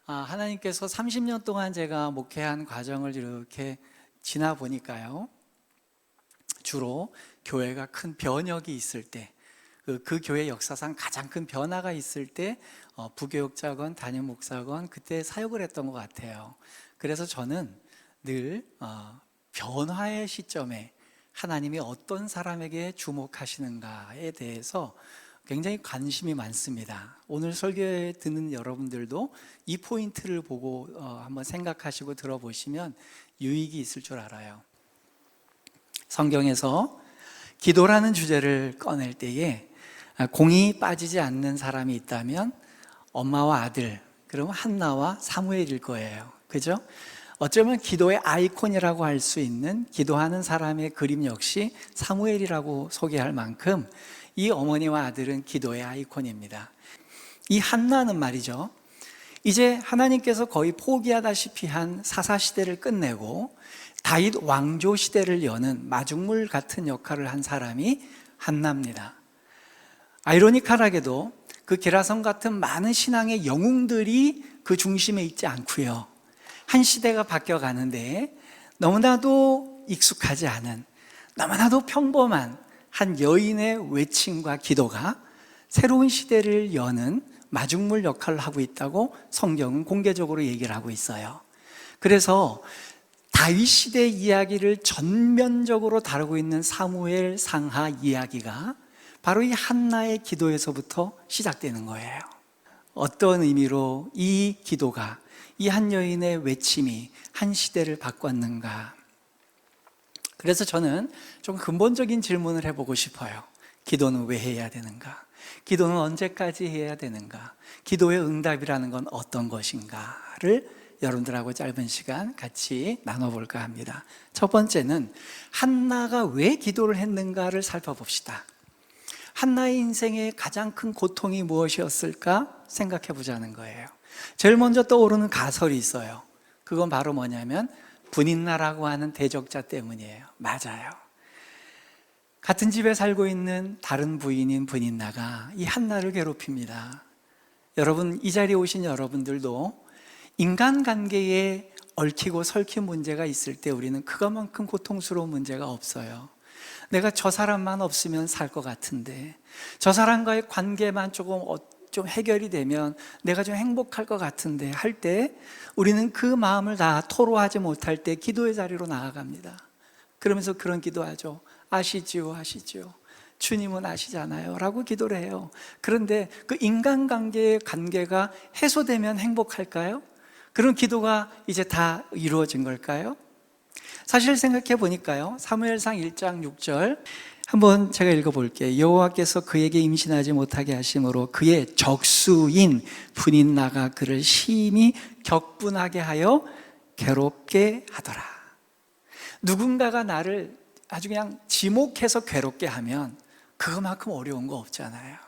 하나님께서 30년 동안 제가 목회한 과정을 이렇게 지나 보니까요, 주로 교회가 큰 변혁이 있을 때, 그 교회 역사상 가장 큰 변화가 있을 때 부교육자건 담임 목사건 그때 사역을 했던 것 같아요. 그래서 저는 늘 변화의 시점에 하나님이 어떤 사람에게 주목하시는가에 대해서 굉장히 관심이 많습니다. 오늘 설교에 듣는 여러분들도 이 포인트를 보고 한번 생각하시고 들어보시면 유익이 있을 줄 알아요. 성경에서 기도라는 주제를 꺼낼 때에 공이 빠지지 않는 사람이 있다면 엄마와 아들, 그러면 한나와 사무엘일 거예요. 그죠? 어쩌면 기도의 아이콘이라고 할 수 있는 기도하는 사람의 그림 역시 사무엘이라고 소개할 만큼 이 어머니와 아들은 기도의 아이콘입니다. 이 한나는 말이죠, 이제 하나님께서 거의 포기하다시피 한 사사시대를 끝내고 다윗 왕조 시대를 여는 마중물 같은 역할을 한 사람이 한나입니다. 아이러니컬하게도 그 게라선 같은 많은 신앙의 영웅들이 그 중심에 있지 않고요, 한 시대가 바뀌어가는데 너무나도 익숙하지 않은, 너무나도 평범한 한 여인의 외침과 기도가 새로운 시대를 여는 마중물 역할을 하고 있다고 성경은 공개적으로 얘기를 하고 있어요. 그래서 다윗 시대 이야기를 전면적으로 다루고 있는 사무엘 상하 이야기가 바로 이 한나의 기도에서부터 시작되는 거예요. 어떤 의미로 이 기도가, 이 한 여인의 외침이 한 시대를 바꿨는가? 그래서 저는 좀 근본적인 질문을 해보고 싶어요. 기도는 왜 해야 되는가? 기도는 언제까지 해야 되는가? 기도의 응답이라는 건 어떤 것인가를 여러분들하고 짧은 시간 같이 나눠볼까 합니다. 첫 번째는 한나가 왜 기도를 했는가를 살펴봅시다. 한나의 인생의 가장 큰 고통이 무엇이었을까 생각해 보자는 거예요. 제일 먼저 떠오르는 가설이 있어요. 그건 바로 뭐냐면 분인나라고 하는 대적자 때문이에요. 맞아요. 같은 집에 살고 있는 다른 부인인 분인나가 이 한나를 괴롭힙니다. 여러분, 이 자리에 오신 여러분들도 인간관계에 얽히고 설킨 문제가 있을 때 우리는 그것만큼 고통스러운 문제가 없어요. 내가 저 사람만 없으면 살 것 같은데, 저 사람과의 관계만 좀 해결이 되면 내가 좀 행복할 것 같은데 할 때 우리는 그 마음을 다 토로하지 못할 때 기도의 자리로 나아갑니다. 그러면서 그런 기도하죠. 아시지요, 아시지요. 주님은 아시잖아요 라고 기도를 해요. 그런데 그 인간관계의 관계가 해소되면 행복할까요? 그런 기도가 이제 다 이루어진 걸까요? 사실 생각해 보니까요, 사무엘상 1장 6절 한번 제가 읽어볼게요. 여호와께서 그에게 임신하지 못하게 하심으로 그의 적수인 분인나가 그를 심히 격분하게 하여 괴롭게 하더라. 누군가가 나를 아주 그냥 지목해서 괴롭게 하면 그거만큼 어려운 거 없잖아요.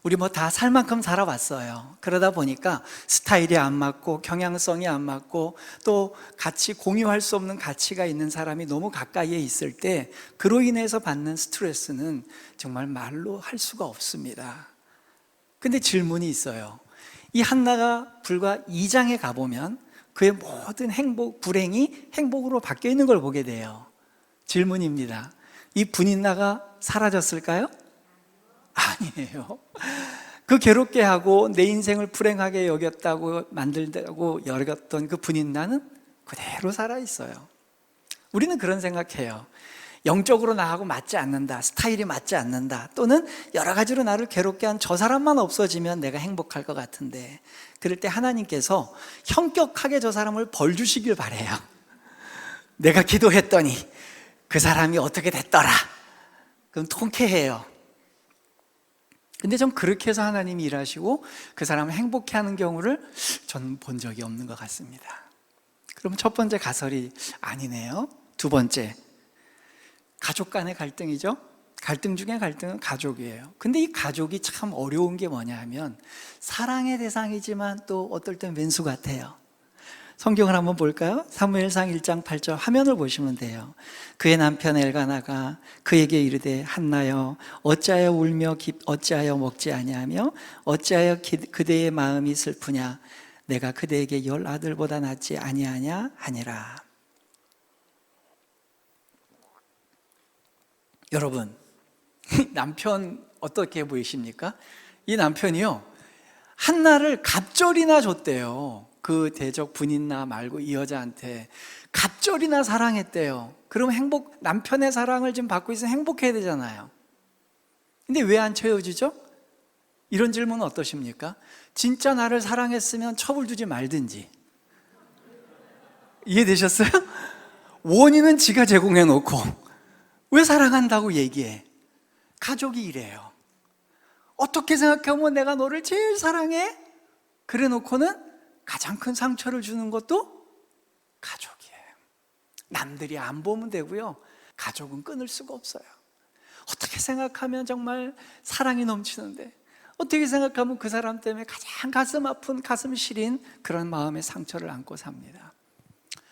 우리 뭐 다 살 만큼 살아왔어요. 그러다 보니까 스타일이 안 맞고 경향성이 안 맞고 또 같이 공유할 수 없는 가치가 있는 사람이 너무 가까이에 있을 때 그로 인해서 받는 스트레스는 정말 말로 할 수가 없습니다. 근데 질문이 있어요. 이 한나가 불과 2장에 가보면 그의 모든 행복, 불행이 행복으로 바뀌어 있는 걸 보게 돼요. 질문입니다. 이 분인나가 사라졌을까요? 아니에요. 그 괴롭게 하고 내 인생을 불행하게 여겼다고 만들다고 여겼던 그 분인나는 그대로 살아있어요. 우리는 그런 생각해요. 영적으로 나하고 맞지 않는다, 스타일이 맞지 않는다, 또는 여러 가지로 나를 괴롭게 한 저 사람만 없어지면 내가 행복할 것 같은데, 그럴 때 하나님께서 현격하게 저 사람을 벌 주시길 바래요. 내가 기도했더니 그 사람이 어떻게 됐더라. 그럼 통쾌해요. 근데 좀 그렇게 해서 하나님이 일하시고 그 사람을 행복해 하는 경우를 전 본 적이 없는 것 같습니다. 그럼 첫 번째 가설이 아니네요. 두 번째, 가족 간의 갈등이죠. 갈등 중에 갈등은 가족이에요. 근데 이 가족이 참 어려운 게 뭐냐 하면 사랑의 대상이지만 또 어떨 땐 왼수 같아요. 성경을 한번 볼까요? 사무엘상 1장 8절 화면을 보시면 돼요. 그의 남편 엘가나가 그에게 이르되 한나여 어찌하여 울며 어찌하여 먹지 아니하며 어찌하여 그대의 마음이 슬프냐. 내가 그대에게 10 아들보다 낫지 아니하냐 하니라. 여러분, 남편 어떻게 보이십니까? 이 남편이요, 한나를 갑절이나 줬대요. 그 대적 분인나 말고 이 여자한테 갑절이나 사랑했대요. 그럼 남편의 사랑을 지금 받고 있으면 행복해야 되잖아요. 근데 왜 안 채워주죠? 이런 질문은 어떠십니까? 진짜 나를 사랑했으면 첩을 두지 말든지. 이해되셨어요? 원인은 지가 제공해 놓고 왜 사랑한다고 얘기해? 가족이 이래요. 어떻게 생각하면 내가 너를 제일 사랑해? 그래 놓고는 가장 큰 상처를 주는 것도 가족이에요. 남들이 안 보면 되고요, 가족은 끊을 수가 없어요. 어떻게 생각하면 정말 사랑이 넘치는데, 어떻게 생각하면 그 사람 때문에 가장 가슴 아픈, 가슴 시린 그런 마음의 상처를 안고 삽니다.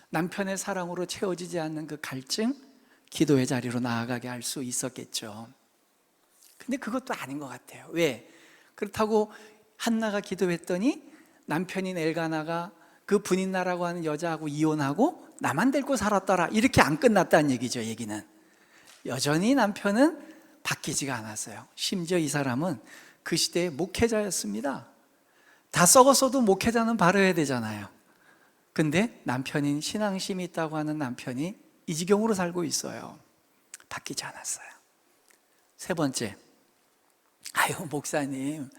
남편의 사랑으로 채워지지 않는 그 갈증, 기도의 자리로 나아가게 할 수 있었겠죠. 근데 그것도 아닌 것 같아요. 왜? 그렇다고 한나가 기도했더니 남편인 엘가나가 그 분인나라고 하는 여자하고 이혼하고 나만 데리고 살았더라, 이렇게 안 끝났다는 얘기죠. 얘기는 여전히 남편은 바뀌지가 않았어요. 심지어 이 사람은 그 시대의 목회자였습니다. 다 썩었어도 목회자는 바르야 되잖아요. 근데 남편인 신앙심이 있다고 하는 남편이 이 지경으로 살고 있어요. 바뀌지 않았어요. 세 번째, 아유 목사님,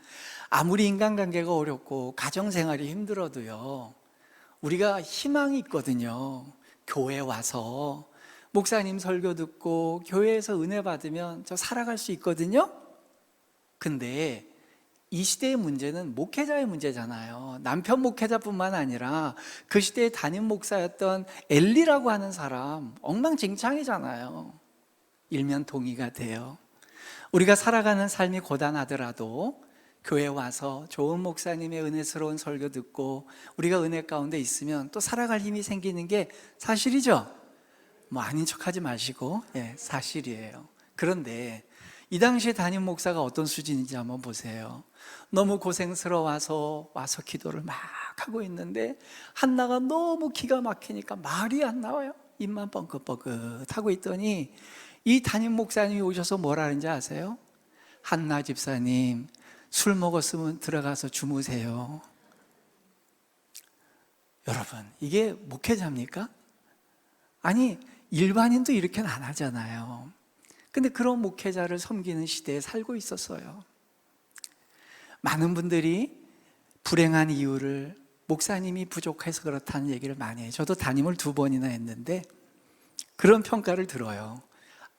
아무리 인간관계가 어렵고 가정생활이 힘들어도요, 우리가 희망이 있거든요. 교회 와서 목사님 설교 듣고 교회에서 은혜 받으면 저 살아갈 수 있거든요. 근데 이 시대의 문제는 목회자의 문제잖아요. 남편 목회자뿐만 아니라 그 시대의 담임 목사였던 엘리라고 하는 사람 엉망진창이잖아요. 일면 동의가 돼요. 우리가 살아가는 삶이 고단하더라도 교회 와서 좋은 목사님의 은혜스러운 설교 듣고 우리가 은혜 가운데 있으면 또 살아갈 힘이 생기는 게 사실이죠. 뭐 아닌 척하지 마시고, 사실이에요. 그런데 이 당시에 담임 목사가 어떤 수준인지 한번 보세요. 너무 고생스러워서 와서 기도를 막 하고 있는데 한나가 너무 기가 막히니까 말이 안 나와요. 입만 뻥긋뻥긋 하고 있더니 이 담임 목사님이 오셔서 뭐라 하는지 아세요? 한나 집사님, 술 먹었으면 들어가서 주무세요. 여러분, 이게 목회자입니까? 아니, 일반인도 이렇게는 안 하잖아요. 근데 그런 목회자를 섬기는 시대에 살고 있었어요. 많은 분들이 불행한 이유를 목사님이 부족해서 그렇다는 얘기를 많이 해요. 저도 담임을 2번이나 했는데 그런 평가를 들어요.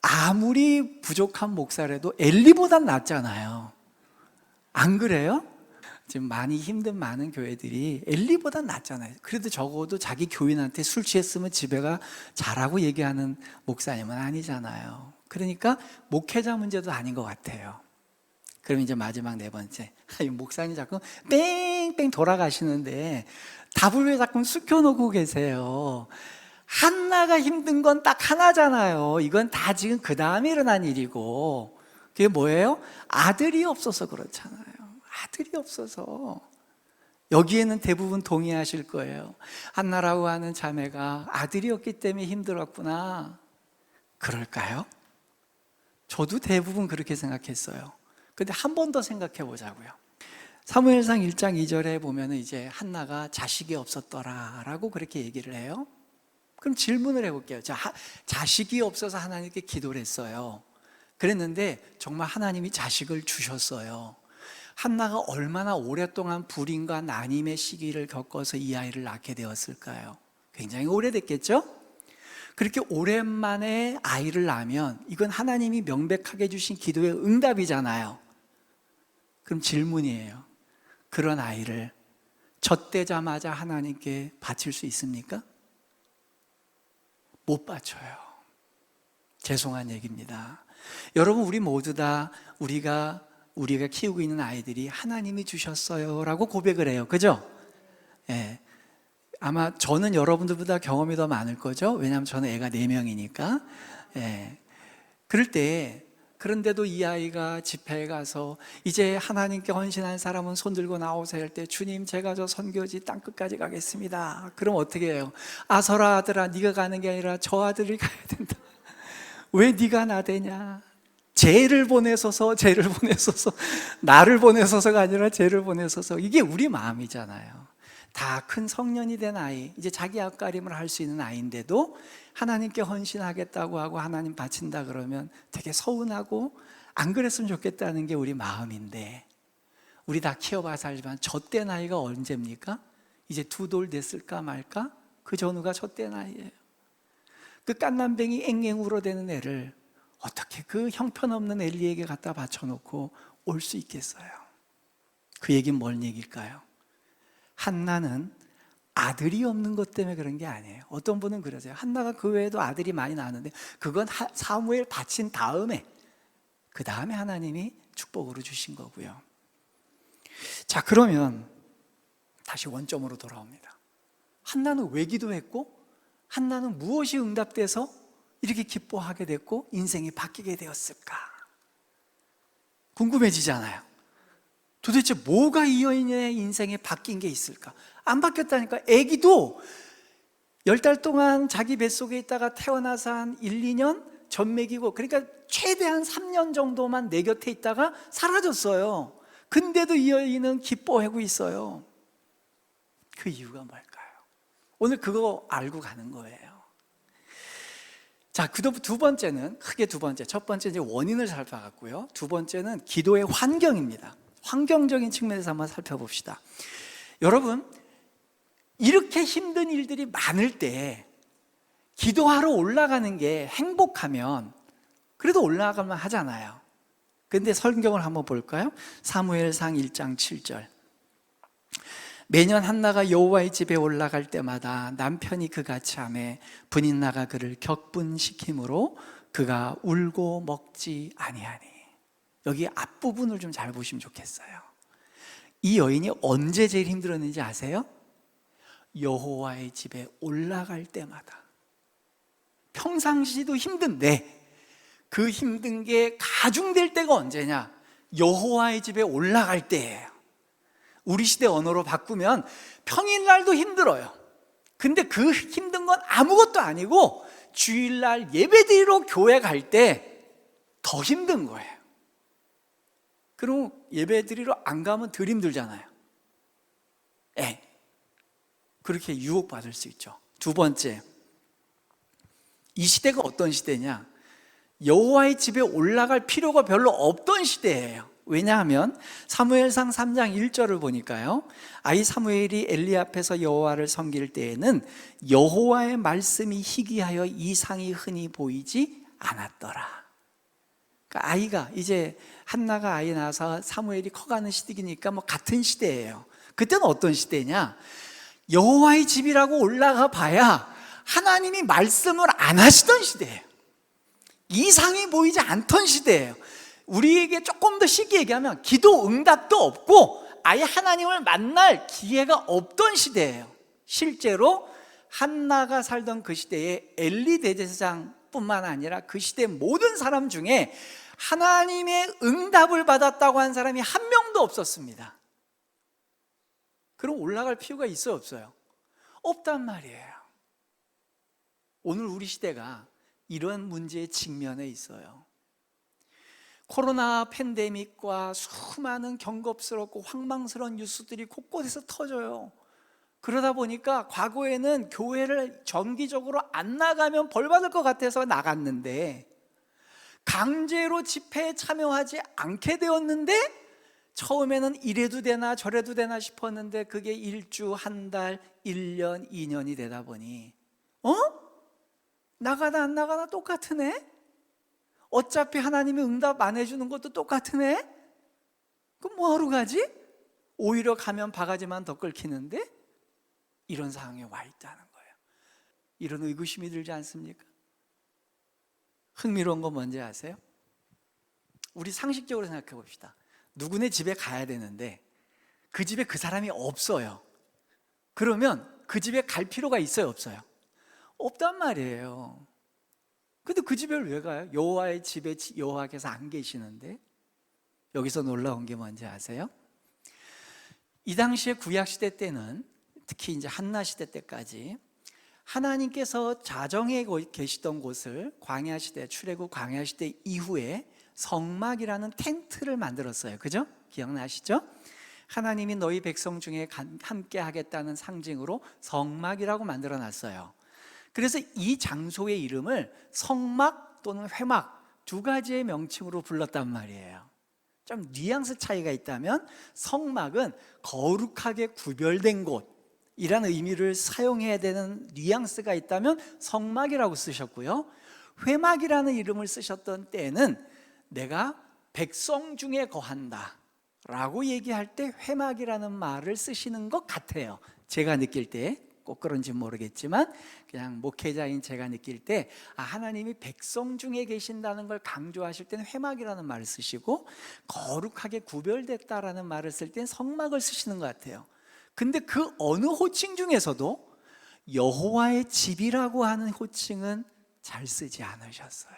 아무리 부족한 목사라도 엘리보단 낫잖아요. 안 그래요? 지금 많이 힘든 많은 교회들이 엘리보단 낫잖아요. 그래도 적어도 자기 교인한테 술 취했으면 집에 가 자라고 얘기하는 목사님은 아니잖아요. 그러니까 목회자 문제도 아닌 것 같아요. 그럼 이제 마지막 4번째, 목사님 자꾸 뺑뺑 돌아가시는데 답을 왜 자꾸 숙여놓고 계세요? 한나가 힘든 건 딱 하나잖아요. 이건 다 지금 그 다음에 일어난 일이고, 그게 뭐예요? 아들이 없어서 그렇잖아요. 아들이 없어서. 여기에는 대부분 동의하실 거예요. 한나라고 하는 자매가 아들이 없기 때문에 힘들었구나. 그럴까요? 저도 대부분 그렇게 생각했어요. 근데 한 번 더 생각해 보자고요. 사무엘상 1장 2절에 보면 이제 한나가 자식이 없었더라라고 그렇게 얘기를 해요. 그럼 질문을 해볼게요. 자식이 없어서 하나님께 기도를 했어요. 그랬는데 정말 하나님이 자식을 주셨어요. 한나가 얼마나 오랫동안 불임과 난임의 시기를 겪어서 이 아이를 낳게 되었을까요? 굉장히 오래됐겠죠? 그렇게 오랜만에 아이를 낳으면 이건 하나님이 명백하게 주신 기도의 응답이잖아요. 그럼 질문이에요. 그런 아이를 젖대자마자 하나님께 바칠 수 있습니까? 못 바쳐요. 죄송한 얘기입니다. 여러분, 우리 모두 다 우리가 키우고 있는 아이들이 하나님이 주셨어요 라고 고백을 해요. 그죠? 예. 아마 저는 여러분들보다 경험이 더 많을 거죠. 왜냐하면 저는 애가 4명이니까. 예. 그럴 때 그런데도 이 아이가 집회에 가서 이제 하나님께 헌신한 사람은 손 들고 나오세요 할 때, 주님 제가 저 선교지 땅끝까지 가겠습니다. 그럼 어떻게 해요? 아서라 아들아, 네가 가는 게 아니라 저 아들이 가야 된다. 왜 네가 나대냐? 쟤를 보내소서, 쟤를 보내소서. 나를 보내소서가 아니라 쟤를 보내소서. 이게 우리 마음이잖아요. 다 큰 성년이 된 아이, 이제 자기 앞가림을 할 수 있는 아이인데도 하나님께 헌신하겠다고 하고 하나님 바친다 그러면 되게 서운하고 안 그랬으면 좋겠다는 게 우리 마음인데, 우리 다 키워봐서 알지만 젖된 아이가 언제입니까? 이제 2돌 됐을까 말까? 그 전후가 젖된 아이예요. 그 깐난뱅이 앵앵 울어대는 애를 어떻게 그 형편없는 엘리에게 갖다 바쳐놓고 올 수 있겠어요? 그 얘기는 뭔 얘기일까요? 한나는 아들이 없는 것 때문에 그런 게 아니에요. 어떤 분은 그러세요. 한나가 그 외에도 아들이 많이 낳았는데 그건 사무엘 바친 다음에, 그 다음에 하나님이 축복으로 주신 거고요. 자, 그러면 다시 원점으로 돌아옵니다. 한나는 왜 기도했고, 한나는 무엇이 응답돼서 이렇게 기뻐하게 됐고 인생이 바뀌게 되었을까? 궁금해지잖아요. 도대체 뭐가 이 여인의 인생에 바뀐 게 있을까? 안 바뀌었다니까. 아기도 10달 동안 자기 뱃속에 있다가 태어나서 한 1, 2년 젖 먹이고, 그러니까 최대한 3년 정도만 내 곁에 있다가 사라졌어요. 근데도 이 여인은 기뻐하고 있어요. 그 이유가 뭘까요? 오늘 그거 알고 가는 거예요. 자, 두 번째는, 크게 두 번째. 첫 번째 이제 원인을 살펴봤고요. 두 번째는 기도의 환경입니다. 환경적인 측면에서 한번 살펴봅시다. 여러분, 이렇게 힘든 일들이 많을 때 기도하러 올라가는 게 행복하면 그래도 올라가만 하잖아요. 근데 성경을 한번 볼까요? 사무엘상 1장 7절. 매년 한나가 여호와의 집에 올라갈 때마다 남편이 그같이 하매 분인나가 그를 격분시키므로 그가 울고 먹지 아니하니. 여기 앞부분을 좀 잘 보시면 좋겠어요. 이 여인이 언제 제일 힘들었는지 아세요? 여호와의 집에 올라갈 때마다. 평상시도 힘든데 그 힘든 게 가중될 때가 언제냐? 여호와의 집에 올라갈 때예요. 우리 시대 언어로 바꾸면 평일날도 힘들어요. 근데 그 힘든 건 아무것도 아니고 주일날 예배드리러 교회 갈 때 더 힘든 거예요. 그럼 예배드리러 안 가면 덜 힘들잖아요. 그렇게 유혹받을 수 있죠. 두 번째, 이 시대가 어떤 시대냐? 여호와의 집에 올라갈 필요가 별로 없던 시대예요. 왜냐하면 사무엘상 3장 1절을 보니까요, 아이 사무엘이 엘리 앞에서 여호와를 섬길 때에는 여호와의 말씀이 희귀하여 이상이 흔히 보이지 않았더라. 그러니까 아이가 이제 한나가 아이 낳아서 사무엘이 커가는 시기니까 뭐 같은 시대예요. 그때는 어떤 시대냐? 여호와의 집이라고 올라가 봐야 하나님이 말씀을 안 하시던 시대예요. 이상이 보이지 않던 시대예요. 우리에게 조금 더 쉽게 얘기하면 기도 응답도 없고 아예 하나님을 만날 기회가 없던 시대예요. 실제로 한나가 살던 그 시대에 엘리 대제사장뿐만 아니라 그 시대 모든 사람 중에 하나님의 응답을 받았다고 한 사람이 한 명도 없었습니다. 그럼 올라갈 필요가 있어요, 없어요? 없단 말이에요. 오늘 우리 시대가 이런 문제에 직면해 있어요. 코로나 팬데믹과 수많은 경겁스럽고 황망스러운 뉴스들이 곳곳에서 터져요. 그러다 보니까 과거에는 교회를 정기적으로 안 나가면 벌 받을 것 같아서 나갔는데, 강제로 집회에 참여하지 않게 되었는데, 처음에는 이래도 되나 저래도 되나 싶었는데 그게 1주, 한 달, 1년, 2년이 되다 보니 나가다 안 나가다 똑같은 애? 어차피 하나님이 응답 안 해주는 것도 똑같은 애? 그럼 뭐하러 가지? 오히려 가면 바가지만 더 끓기는데? 이런 상황에 와 있다는 거예요. 이런 의구심이 들지 않습니까? 흥미로운 건 뭔지 아세요? 우리 상식적으로 생각해 봅시다. 누구네 집에 가야 되는데 그 집에 그 사람이 없어요. 그러면 그 집에 갈 필요가 있어요, 없어요? 없단 말이에요. 근데 그 집에 왜 가요? 여호와의 집에 여호와께서 안 계시는데. 여기서 놀라운 게 뭔지 아세요? 이 당시에 구약시대 때는, 특히 이제 한나 시대 때까지 하나님께서 자정에 계시던 곳을 광야 시대, 출애굽 광야 시대 이후에 성막이라는 텐트를 만들었어요. 그죠? 기억나시죠? 하나님이 너희 백성 중에 함께 하겠다는 상징으로 성막이라고 만들어 놨어요. 그래서 이 장소의 이름을 성막 또는 회막 두 가지의 명칭으로 불렀단 말이에요. 좀 뉘앙스 차이가 있다면, 성막은 거룩하게 구별된 곳이라는 의미를 사용해야 되는 뉘앙스가 있다면 성막이라고 쓰셨고요, 회막이라는 이름을 쓰셨던 때는 내가 백성 중에 거한다 라고 얘기할 때 회막이라는 말을 쓰시는 것 같아요. 제가 느낄 때, 꼭 그런지 모르겠지만 그냥 목회자인 제가 느낄 때 하나님이 백성 중에 계신다는 걸 강조하실 때는 회막이라는 말을 쓰시고, 거룩하게 구별됐다라는 말을 쓸 때는 성막을 쓰시는 것 같아요. 근데 그 어느 호칭 중에서도 여호와의 집이라고 하는 호칭은 잘 쓰지 않으셨어요.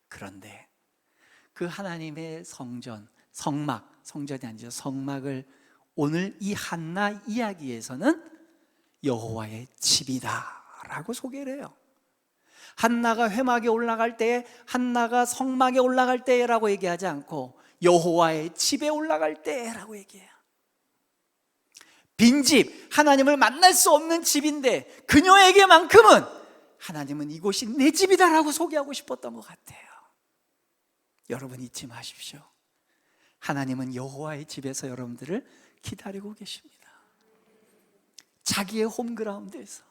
그런데 그 하나님의 성전, 성전이 아니죠, 성막을 오늘 이 한나 이야기에서는 여호와의 집이다 라고 소개를 해요. 한나가 회막에 올라갈 때, 한나가 성막에 올라갈 때라고 얘기하지 않고 여호와의 집에 올라갈 때라고 얘기해요. 빈집, 하나님을 만날 수 없는 집인데 그녀에게만큼은 하나님은 이곳이 내 집이다라고 소개하고 싶었던 것 같아요. 여러분 잊지 마십시오. 하나님은 여호와의 집에서 여러분들을 기다리고 계십니다. 자기의 홈그라운드에서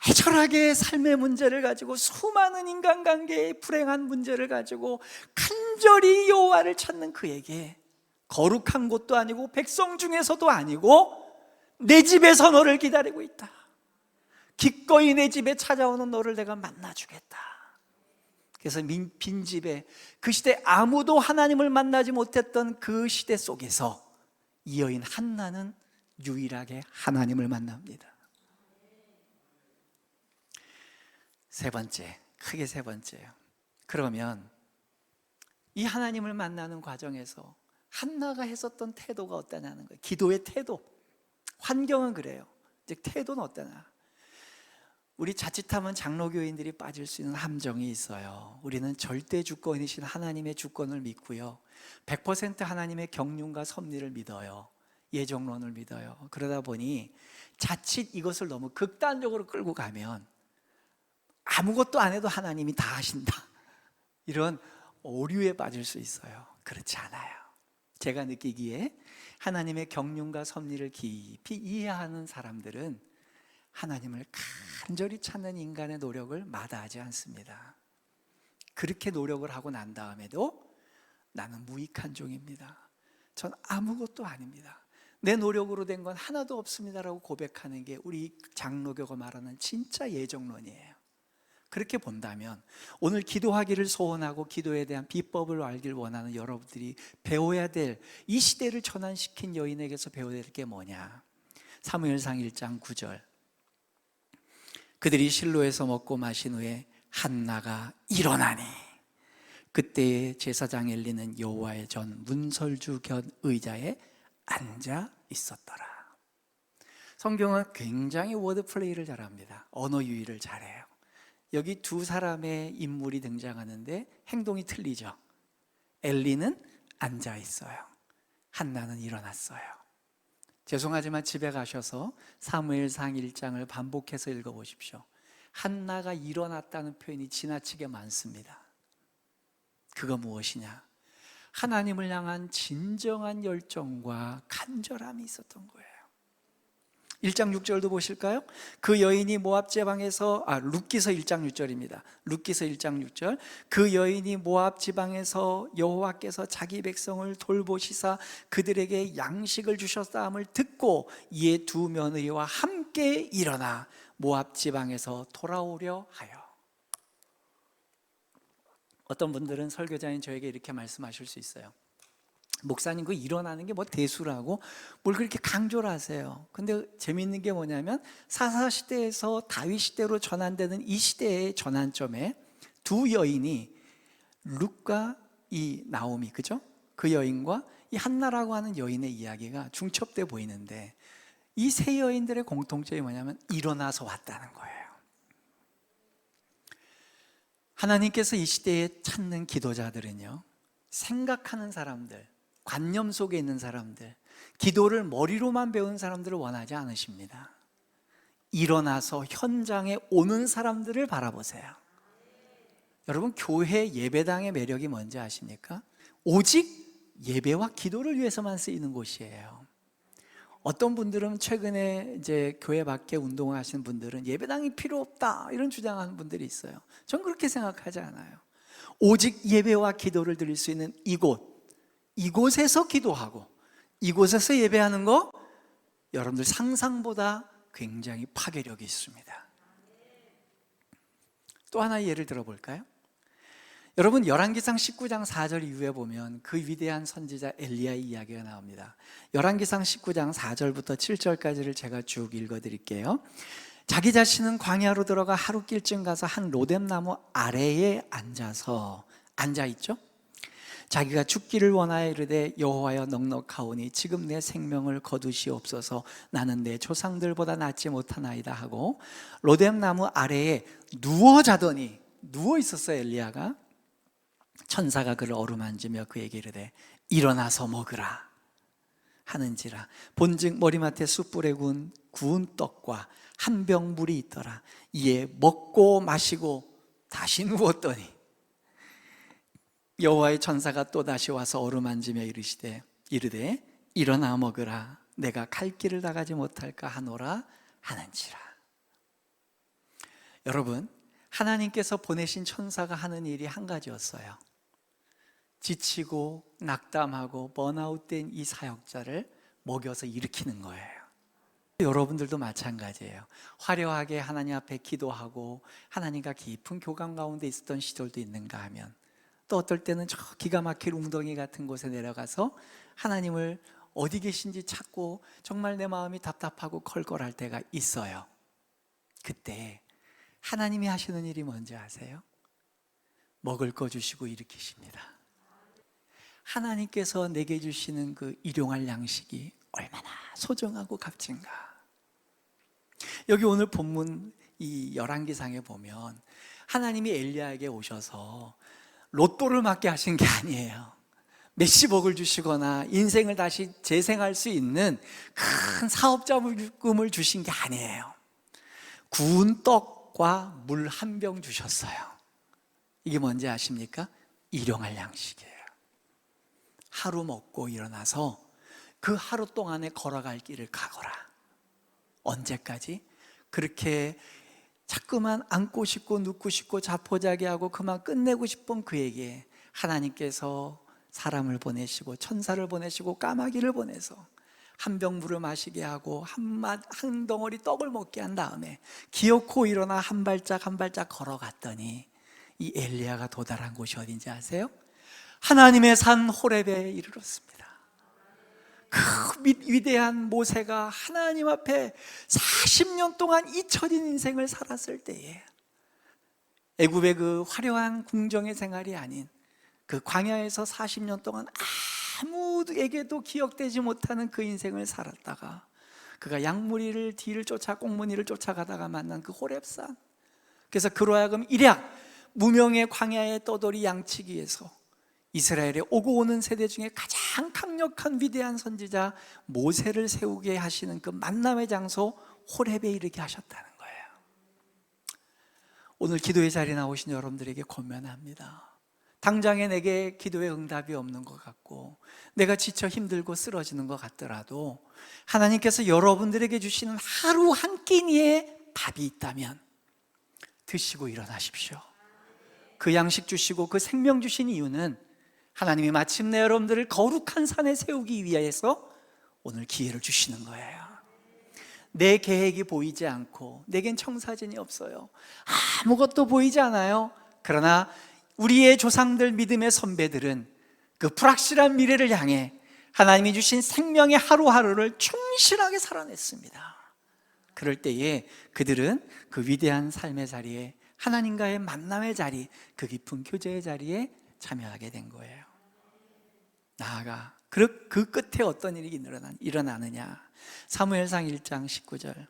애절하게 삶의 문제를 가지고, 수많은 인간관계의 불행한 문제를 가지고 간절히 여호와를 찾는 그에게 거룩한 곳도 아니고 백성 중에서도 아니고 내 집에서 너를 기다리고 있다. 기꺼이 내 집에 찾아오는 너를 내가 만나주겠다. 그래서 빈집에, 그 시대 아무도 하나님을 만나지 못했던 그 시대 속에서 이 여인 한나는 유일하게 하나님을 만납니다. 세 번째, 크게 세 번째예요. 그러면 이 하나님을 만나는 과정에서 한나가 했었던 태도가 어떠냐는 거예요. 기도의 태도. 환경은 그래요. 즉 태도는 어떠냐. 우리 자칫하면 장로교인들이 빠질 수 있는 함정이 있어요. 우리는 절대 주권이신 하나님의 주권을 믿고요, 100% 하나님의 경륜과 섭리를 믿어요. 예정론을 믿어요. 그러다 보니 자칫 이것을 너무 극단적으로 끌고 가면 아무것도 안 해도 하나님이 다 하신다, 이런 오류에 빠질 수 있어요. 그렇지 않아요. 제가 느끼기에 하나님의 경륜과 섭리를 깊이 이해하는 사람들은 하나님을 간절히 찾는 인간의 노력을 마다하지 않습니다. 그렇게 노력을 하고 난 다음에도 나는 무익한 종입니다, 전 아무것도 아닙니다, 내 노력으로 된 건 하나도 없습니다라고 고백하는 게 우리 장로교가 말하는 진짜 예정론이에요. 그렇게 본다면 오늘 기도하기를 소원하고 기도에 대한 비법을 알길 원하는 여러분들이 배워야 될, 이 시대를 전환시킨 여인에게서 배워야 될 게 뭐냐. 사무엘상 1장 9절, 그들이 실로에서 먹고 마신 후에 한나가 일어나니 그때에 제사장 엘리는 여호와의 전 문설주 곁 의자에 앉아 있었더라. 성경은 굉장히 워드플레이를 잘합니다. 언어 유희를 잘해요. 여기 두 사람의 인물이 등장하는데 행동이 틀리죠. 엘리는 앉아 있어요, 한나는 일어났어요. 죄송하지만 집에 가셔서 사무엘상 1장을 반복해서 읽어보십시오. 한나가 일어났다는 표현이 지나치게 많습니다. 그거 무엇이냐? 하나님을 향한 진정한 열정과 간절함이 있었던 거예요. 1장 6절도 보실까요? 그 여인이 모압 지방에서, 룻기서 1장 6절입니다. 룻기서 1장 6절, 그 여인이 모압 지방에서 여호와께서 자기 백성을 돌보시사 그들에게 양식을 주셨다함을 듣고 이에 두 며느리와 함께 일어나 모압 지방에서 돌아오려 하여. 어떤 분들은 설교자인 저에게 이렇게 말씀하실 수 있어요. 목사님 그 일어나는 게 뭐 대수라고 뭘 그렇게 강조를 하세요. 근데 재미있는 게 뭐냐면 사사시대에서 다윗 시대로 전환되는 이 시대의 전환점에 두 여인이 룻과 이 나오미, 그죠? 그 여인과 이 한나라고 하는 여인의 이야기가 중첩돼 보이는데, 이 세 여인들의 공통점이 뭐냐면 일어나서 왔다는 거예요. 하나님께서 이 시대에 찾는 기도자들은요, 생각하는 사람들, 관념 속에 있는 사람들, 기도를 머리로만 배운 사람들을 원하지 않으십니다. 일어나서 현장에 오는 사람들을 바라보세요. 여러분, 교회 예배당의 매력이 뭔지 아십니까? 오직 예배와 기도를 위해서만 쓰이는 곳이에요. 어떤 분들은 최근에 이제 교회 밖에 운동을 하시는 분들은 예배당이 필요 없다 이런 주장하는 분들이 있어요. 전 그렇게 생각하지 않아요. 오직 예배와 기도를 드릴 수 있는 이곳에서 기도하고 이곳에서 예배하는 거, 여러분들 상상보다 굉장히 파괴력이 있습니다. 또 하나의 예를 들어볼까요? 여러분, 열왕기상 19장 4절 이후에 보면 그 위대한 선지자 엘리야의 이야기가 나옵니다. 열왕기상 19장 4절부터 7절까지를 제가 쭉 읽어드릴게요. 자기 자신은 광야로 들어가 하루길쯤 가서 한 로뎀나무 아래에 앉아있죠. 자기가 죽기를 원하여 이르되 여호와여 넉넉하오니 지금 내 생명을 거두시옵소서. 나는 내 조상들보다 낫지 못하나이다 하고 로뎀나무 아래에 누워 자더니, 누워 있었어요. 엘리야가. 천사가 그를 어루만지며 그에게 이르되 일어나서 먹으라 하는지라. 본즉 머리맡에 숯불에 구운 떡과 한 병 물이 있더라. 이에 먹고 마시고 다시 누웠더니 여호와의 천사가 또 다시 와서 어루만지며 이르되 일어나 먹으라. 내가 갈 길을 나가지 못할까 하노라 하는지라. 여러분, 하나님께서 보내신 천사가 하는 일이 한 가지였어요. 지치고 낙담하고 번아웃된 이 사역자를 먹여서 일으키는 거예요. 여러분들도 마찬가지예요. 화려하게 하나님 앞에 기도하고 하나님과 깊은 교감 가운데 있었던 시절도 있는가 하면, 또 어떨 때는 저 기가 막힐 웅덩이 같은 곳에 내려가서 하나님을 어디 계신지 찾고 정말 내 마음이 답답하고 컬컬할 때가 있어요. 그때 하나님이 하시는 일이 뭔지 아세요? 먹을 거 주시고 일으키십니다. 하나님께서 내게 주시는 그 일용할 양식이 얼마나 소중하고 값진가. 여기 오늘 본문 이 열왕기상에 보면 하나님이 엘리야에게 오셔서 로또를 맞게 하신 게 아니에요. 몇십억을 주시거나 인생을 다시 재생할 수 있는 큰 사업자금을 주신 게 아니에요. 구운 떡과 물 한 병 주셨어요. 이게 뭔지 아십니까? 일용할 양식이에요. 하루 먹고 일어나서 그 하루 동안에 걸어갈 길을 가거라. 언제까지? 그렇게 자꾸만 안고 싶고 눕고 싶고 자포자기하고 그만 끝내고 싶은 그에게 하나님께서 사람을 보내시고 천사를 보내시고 까마귀를 보내서 한 병 물을 마시게 하고 한 덩어리 떡을 먹게 한 다음에 기어코 일어나 한 발짝 한 발짝 걸어갔더니 이 엘리야가 도달한 곳이 어딘지 아세요? 하나님의 산 호렙에 이르렀습니다. 그 위대한 모세가 하나님 앞에 40년 동안 잊혀진 인생을 살았을 때에 애굽의 그 화려한 궁정의 생활이 아닌 그 광야에서 40년 동안 아무에게도 기억되지 못하는 그 인생을 살았다가 그가 양무리를 뒤를 쫓아 꽁무니를 쫓아가다가 만난 그 호렙산, 그래서 그로 하여금 일약 무명의 광야에 떠돌이 양치기 위해서 이스라엘에 오고 오는 세대 중에 가장 강력한 위대한 선지자 모세를 세우게 하시는 그 만남의 장소 호렙에 이르게 하셨다는 거예요. 오늘 기도의 자리에 나오신 여러분들에게 권면합니다. 당장에 내게 기도의 응답이 없는 것 같고 내가 지쳐 힘들고 쓰러지는 것 같더라도 하나님께서 여러분들에게 주시는 하루 한 끼니의 밥이 있다면 드시고 일어나십시오. 그 양식 주시고 그 생명 주신 이유는 하나님이 마침내 여러분들을 거룩한 산에 세우기 위해서 오늘 기회를 주시는 거예요. 내 계획이 보이지 않고 내겐 청사진이 없어요. 아무것도 보이지 않아요. 그러나 우리의 조상들 믿음의 선배들은 그 불확실한 미래를 향해 하나님이 주신 생명의 하루하루를 충실하게 살아냈습니다. 그럴 때에 그들은 그 위대한 삶의 자리에, 하나님과의 만남의 자리, 그 깊은 교제의 자리에 참여하게 된 거예요. 나아가 그 끝에 어떤 일이 일어나느냐. 사무엘상 1장 19절,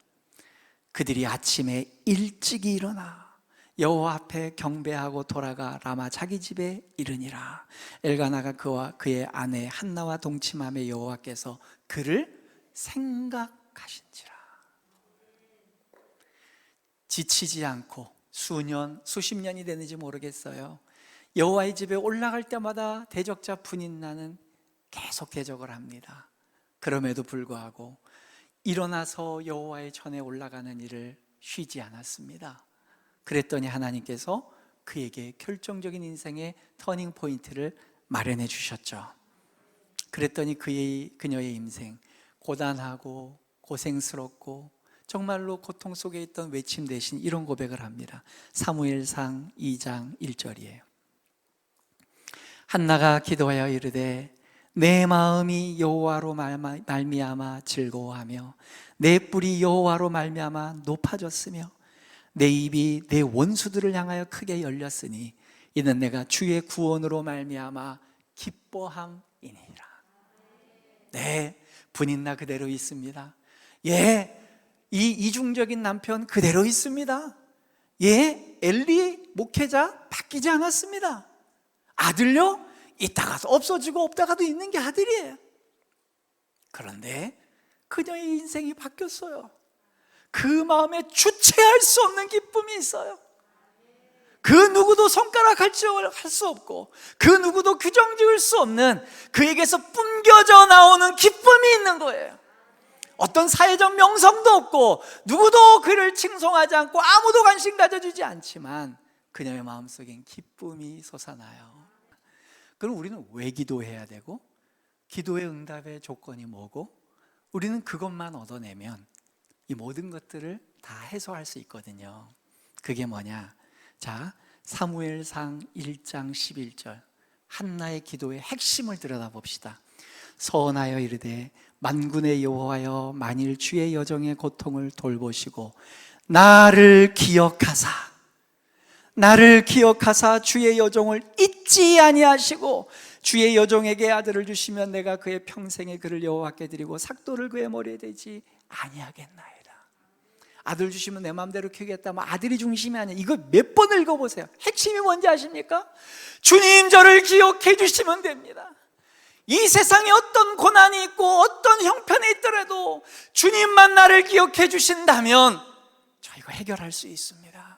그들이 아침에 일찍이 일어나 여호와 앞에 경배하고 돌아가 라마 자기 집에 이르니라. 엘가나가 그와 그의 아내 한나와 동침하며 여호와께서 그를 생각하신지라. 지치지 않고 수년, 수십 년이 되는지 모르겠어요. 여호와의 집에 올라갈 때마다 대적자 분인나는 계속 대적을 합니다. 그럼에도 불구하고 일어나서 여호와의 전에 올라가는 일을 쉬지 않았습니다. 그랬더니 하나님께서 그에게 결정적인 인생의 터닝 포인트를 마련해 주셨죠. 그랬더니 그녀의 인생, 고단하고 고생스럽고 정말로 고통 속에 있던 외침 대신 이런 고백을 합니다. 사무엘상 2장 1절이에요. 한나가 기도하여 이르되 내 마음이 여호와로 말미암아 즐거워하며 내 뿔이 여호와로 말미암아 높아졌으며 내 입이 내 원수들을 향하여 크게 열렸으니 이는 내가 주의 구원으로 말미암아 기뻐함이니라. 네, 분인나 그대로 있습니다. 예, 이 이중적인 남편 그대로 있습니다. 예, 엘리 목회자 바뀌지 않았습니다. 아들요? 있다가도 없어지고 없다가도 있는 게 아들이에요. 그런데 그녀의 인생이 바뀌었어요. 그 마음에 주체할 수 없는 기쁨이 있어요. 그 누구도 손가락질 할 수 없고 그 누구도 규정 지을 수 없는, 그에게서 뿜겨져 나오는 기쁨이 있는 거예요. 어떤 사회적 명성도 없고 누구도 그를 칭송하지 않고 아무도 관심 가져주지 않지만 그녀의 마음속엔 기쁨이 솟아나요. 그럼 우리는 왜 기도해야 되고, 기도의 응답의 조건이 뭐고, 우리는 그것만 얻어내면 이 모든 것들을 다 해소할 수 있거든요. 그게 뭐냐? 자, 사무엘상 1장 11절, 한나의 기도의 핵심을 들여다봅시다. 서원하여 이르되 만군의 여호와여, 만일 주의 여종의 고통을 돌보시고 나를 기억하사 주의 여종을 잊지 아니하시고 주의 여종에게 아들을 주시면 내가 그의 평생에 그를 여호와께 드리고 삭도를 그의 머리에 대지 아니하겠나이다. 아들 주시면 내 마음대로 키우겠다. 아들이 중심이 아니야. 이거 몇 번 읽어보세요. 핵심이 뭔지 아십니까? 주님 저를 기억해 주시면 됩니다. 이 세상에 어떤 고난이 있고 어떤 형편이 있더라도 주님만 나를 기억해 주신다면 저희가 해결할 수 있습니다.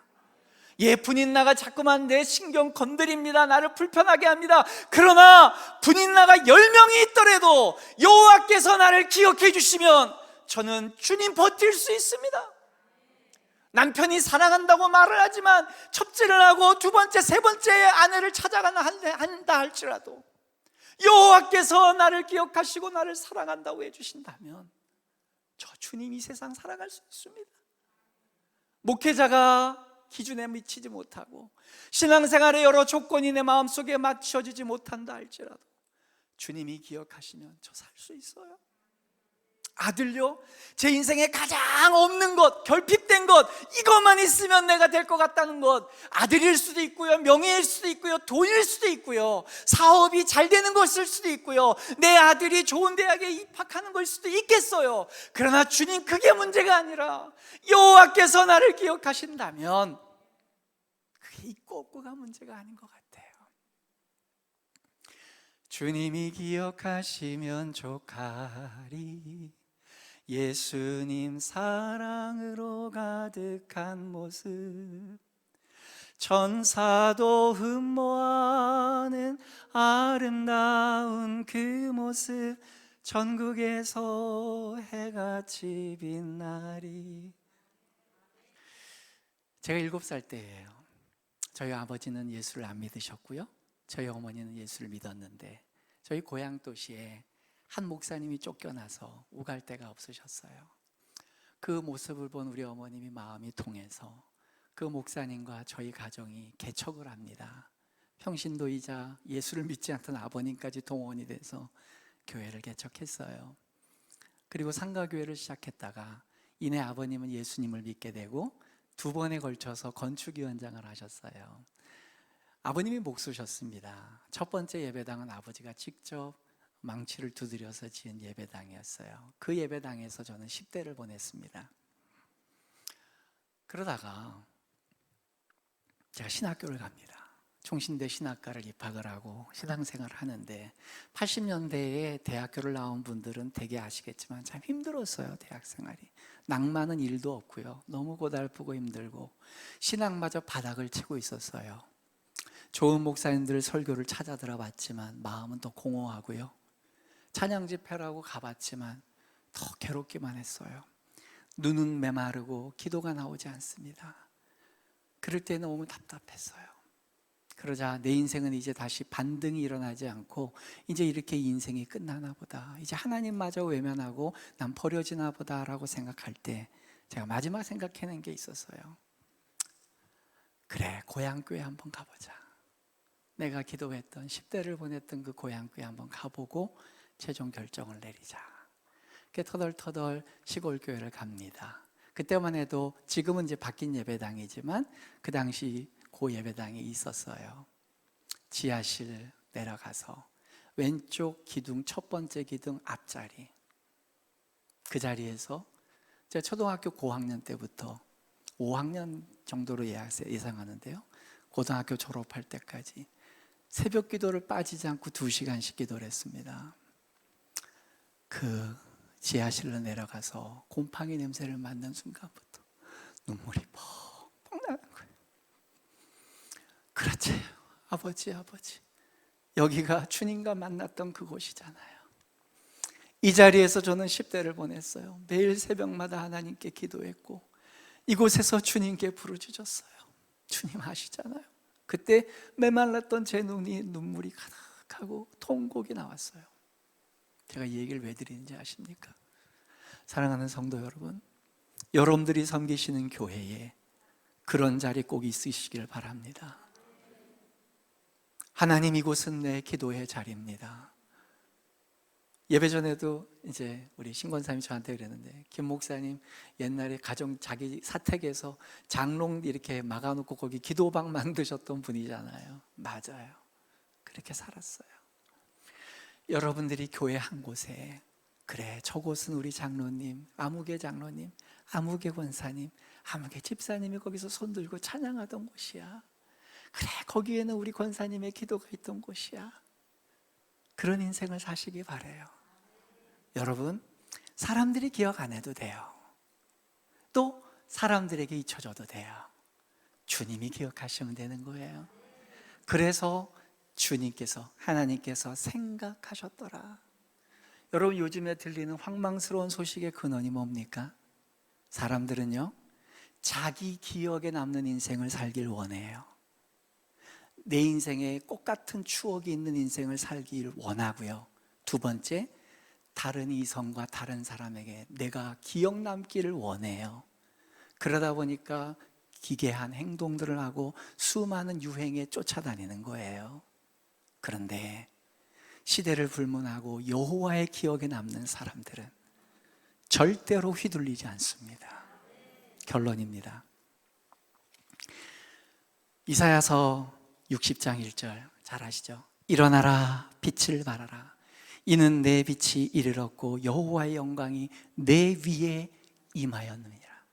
예, 분인나가 자꾸만 내 신경 건드립니다. 나를 불편하게 합니다. 그러나 분인나가 10명이 있더라도 여호와께서 나를 기억해 주시면 저는 주님 버틸 수 있습니다. 남편이 사랑한다고 말을 하지만 첩질을 하고 두 번째, 세 번째 아내를 찾아간다 할지라도 여호와께서 나를 기억하시고 나를 사랑한다고 해주신다면 저 주님이 세상 살아갈 수 있습니다. 목회자가 기준에 미치지 못하고 신앙생활의 여러 조건이 내 마음속에 맞춰지지 못한다 할지라도 주님이 기억하시면 저 살 수 있어요. 아들요? 제 인생에 가장 없는 것, 결핍된 것, 이것만 있으면 내가 될 것 같다는 것, 아들일 수도 있고요, 명예일 수도 있고요, 돈일 수도 있고요, 사업이 잘 되는 것일 수도 있고요, 내 아들이 좋은 대학에 입학하는 것일 수도 있겠어요. 그러나 주님, 그게 문제가 아니라 여호와께서 나를 기억하신다면 그게 있고 없고가 문제가 아닌 것 같아요. 주님이 기억하시면 족하리. 예수님 사랑으로 가득한 모습, 천사도 흠모하는 아름다운 그 모습, 전국에서 해같이 빛나리. 제가 7살 때예요. 저희 아버지는 예수를 안 믿으셨고요, 저희 어머니는 예수를 믿었는데 저희 고향 도시에 한 목사님이 쫓겨나서 오갈 데가 없으셨어요. 그 모습을 본 우리 어머님이 마음이 통해서 그 목사님과 저희 가정이 개척을 합니다. 평신도이자 예수를 믿지 않던 아버님까지 동원이 돼서 교회를 개척했어요. 그리고 상가교회를 시작했다가 이내 아버님은 예수님을 믿게 되고 2번에 걸쳐서 건축위원장을 하셨어요. 아버님이 목수셨습니다. 첫 번째 예배당은 아버지가 직접 망치를 두드려서 지은 예배당이었어요. 그 예배당에서 저는 10대를 보냈습니다. 그러다가 제가 신학교를 갑니다. 총신대 신학과를 입학을 하고 신앙생활을 하는데 80년대에 대학교를 나온 분들은 되게 아시겠지만 참 힘들었어요. 대학생활이 낭만은 1도 없고요, 너무 고달프고 힘들고 신앙마저 바닥을 치고 있었어요. 좋은 목사님들 설교를 찾아 들어봤지만 마음은 더 공허하고요, 찬양 집회라고 가봤지만 더 괴롭기만 했어요. 눈은 메마르고 기도가 나오지 않습니다. 그럴 때 너무 답답했어요. 그러자 내 인생은 이제 다시 반등이 일어나지 않고 이제 이렇게 인생이 끝나나 보다, 이제 하나님마저 외면하고 난 버려지나 보다라고 생각할 때 제가 마지막 생각해낸 게 있었어요. 그래, 고향교회 한번 가보자. 내가 기도했던 10대를 보냈던 그 고향교회 한번 가보고 최종 결정을 내리자. 터덜터덜 시골교회를 갑니다. 그때만 해도 지금은 이제 바뀐 예배당이지만 그 당시 고 예배당이 있었어요. 지하실 내려가서 왼쪽 기둥, 첫 번째 기둥 앞자리, 그 자리에서 제가 초등학교 고학년 때부터 5학년 정도로 예상하는데요, 고등학교 졸업할 때까지 새벽 기도를 빠지지 않고 2시간씩 기도를 했습니다. 그 지하실로 내려가서 곰팡이 냄새를 맡는 순간부터 눈물이 펑펑 나는 거예요. 그렇지, 아버지, 여기가 주님과 만났던 그곳이잖아요. 이 자리에서 저는 10대를 보냈어요. 매일 새벽마다 하나님께 기도했고 이곳에서 주님께 부르짖었어요. 주님 아시잖아요. 그때 메말랐던 제 눈이 눈물이 가득하고 통곡이 나왔어요. 제가 이 얘기를 왜 드리는지 아십니까? 사랑하는 성도 여러분, 여러분들이 섬기시는 교회에 그런 자리 꼭 있으시길 바랍니다. 하나님, 이곳은 내 기도의 자리입니다. 예배 전에도 이제 우리 신권사님이 저한테 그랬는데, 김 목사님 옛날에 자기 사택에서 장롱 이렇게 막아놓고 거기 기도방 만드셨던 분이잖아요. 맞아요. 그렇게 살았어요. 여러분들이 교회 한 곳에, 그래, 저곳은 우리 장로님, 아무개 장로님, 아무개 권사님, 아무개 집사님이 거기서 손 들고 찬양하던 곳이야. 그래, 거기에는 우리 권사님의 기도가 있던 곳이야. 그런 인생을 사시기 바라요. 여러분, 사람들이 기억 안 해도 돼요. 또 사람들에게 잊혀져도 돼요. 주님이 기억하시면 되는 거예요. 그래서 주님께서, 하나님께서 생각하셨더라. 여러분, 요즘에 들리는 황망스러운 소식의 근원이 뭡니까? 사람들은요, 자기 기억에 남는 인생을 살길 원해요. 내 인생에 꽃 같은 추억이 있는 인생을 살길 원하고요, 2번째, 다른 이성과 다른 사람에게 내가 기억 남기를 원해요. 그러다 보니까 기괴한 행동들을 하고 수많은 유행에 쫓아다니는 거예요. 그런데 시대를 불문하고 여호와의 기억에 남는 사람들은 절대로 휘둘리지 않습니다. 결론입니다. 이사야서 60장 1절 잘 아시죠? 일어나라, 빛을 발하라. 이는 내 빛이 이르렀고 여호와의 영광이 내 위에 임하였느니라.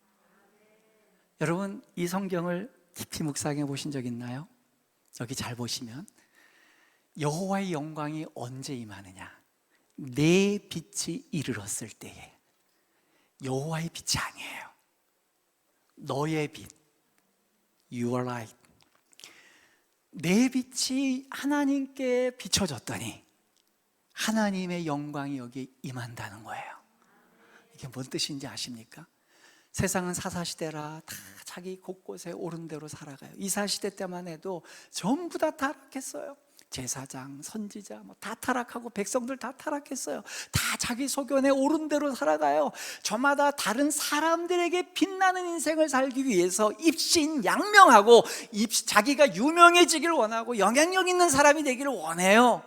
여러분, 이 성경을 깊이 묵상해 보신 적 있나요? 여기 잘 보시면 여호와의 영광이 언제 임하느냐? 내 빛이 이르렀을 때에. 여호와의 빛이 아니에요. 너의 빛, Your light. 내 빛이 하나님께 비춰졌더니 하나님의 영광이 여기에 임한다는 거예요. 이게 뭔 뜻인지 아십니까? 세상은 사사시대라 다 자기 곳곳에 옳은 대로 살아가요. 이사시대 때만 해도 전부 다 타락했어요. 제사장, 선지자 다 타락하고 백성들 다 타락했어요. 다 자기 소견에 옳은 대로 살아가요. 저마다 다른 사람들에게 빛나는 인생을 살기 위해서 입신양명하고 자기가 유명해지기를 원하고 영향력 있는 사람이 되기를 원해요.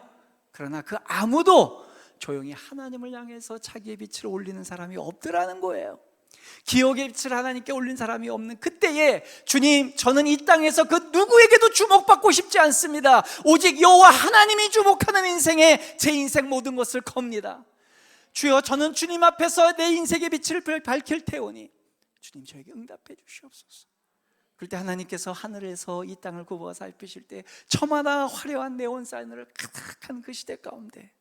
그러나 그 아무도 조용히 하나님을 향해서 자기의 빛을 올리는 사람이 없더라는 거예요. 기억의 빛을 하나님께 올린 사람이 없는 그때에 주님, 저는 이 땅에서 그 누구에게도 주목받고 싶지 않습니다. 오직 여호와 하나님이 주목하는 인생에 제 인생 모든 것을 겁니다. 주여, 저는 주님 앞에서 내 인생의 빛을 밝힐 테오니 주님 저에게 응답해 주시옵소서. 그럴 때 하나님께서 하늘에서 이 땅을 굽어 살피실 때 저마다 화려한 네온사인을 가득한 그 시대 가운데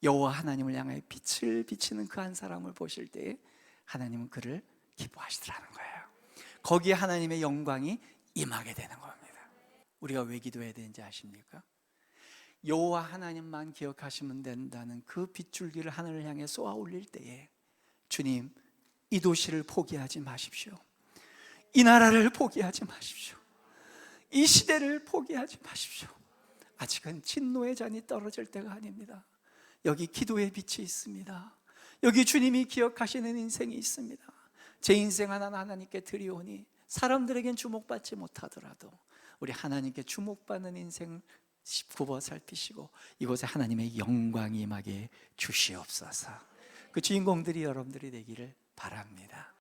여호와 하나님을 향하여 빛을 비치는 그 한 사람을 보실 때 하나님은 그를 기뻐하시더라는 거예요. 거기에 하나님의 영광이 임하게 되는 겁니다. 우리가 왜 기도해야 되는지 아십니까? 여호와 하나님만 기억하시면 된다는 그 빗줄기를 하늘을 향해 쏘아 올릴 때에 주님, 이 도시를 포기하지 마십시오. 이 나라를 포기하지 마십시오. 이 시대를 포기하지 마십시오. 아직은 진노의 잔이 떨어질 때가 아닙니다. 여기 기도의 빛이 있습니다. 여기 주님이 기억하시는 인생이 있습니다. 제 인생 하나는 하나님께 드리오니 사람들에겐 주목받지 못하더라도 우리 하나님께 주목받는 인생 굽어 살피시고 이곳에 하나님의 영광이 임하게 주시옵소서. 그 주인공들이 여러분들이 되기를 바랍니다.